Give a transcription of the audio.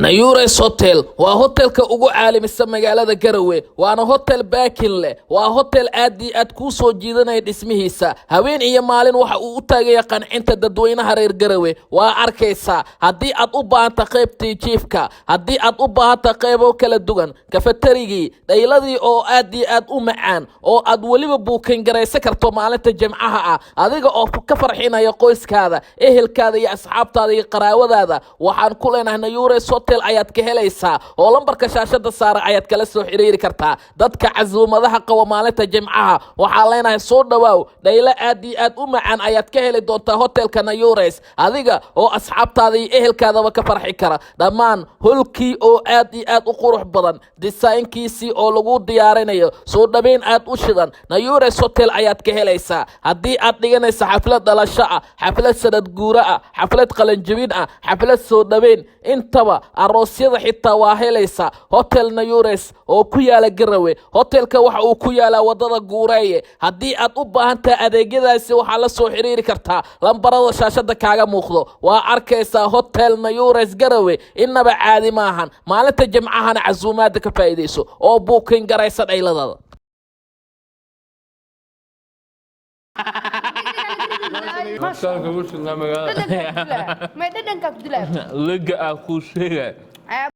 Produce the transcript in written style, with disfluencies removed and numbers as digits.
نيوريس هوتيل وهوتيلka ugu caalamisan magaalada Garowe waana hotel baakin leh waa hotel aad ku soo jiidanay dhismihiisa haween iyo maalin waxa uu u taagay qancinta dadweynaha reer Garowe waa arkaysa hadii aad u baahanta qaybtii jiifka hadii aad u baahanta qaybo kala duwan kafeterigi dhayladii oo aad u macaan oo aad waliba buukin garaysa karto maalinta jimcaha ah adiga oo ka farxinaya qoyskaada ehelkaada iyo asxaabtaada iyo qaraawadaada waxaan ku leenahay Neyures hotel ayaad ka helaysaa oo lambarka shaashada saara ayaad kala soo xiriiri kartaa dadka casuumadaha qaba maalinta jimcaha waxaa leenahay soo dhawaaw dhayla aad u macaan ayaad ka heli doontaa hotelka Neyures adiga oo asxaabtaada iyo ehelkaada ka farxi kara dhamaan holkii oo aad u qurux badan design-kiisi oo lagu diyaarinayo soo dhabeyn aad u shidan Neyures hotel ayaad ka helaysaa hadii aad dhiganaysa xaflad dhalasho ah xaflad sanad guura ah xaflad qalanjabin ah xaflad soo dhabeyn intaba aroosyada xitaa waa helaysa hotel Neyures oo ku yaala Garowe hotelka waxa uu ku yaala wadada Guureeye hadii aad u baahantahay adeegyadaasi waxa la soo xiriiri kartaa lambarada shaashada kaaga muuqdo waa arkaysa hotel Neyures Garowe inaba caadi maahan maalinta jimcahana casuumaad ka faa'iideyso oo booking garaysa dhayladada ما يدنك عبد الله لقى أخو شيء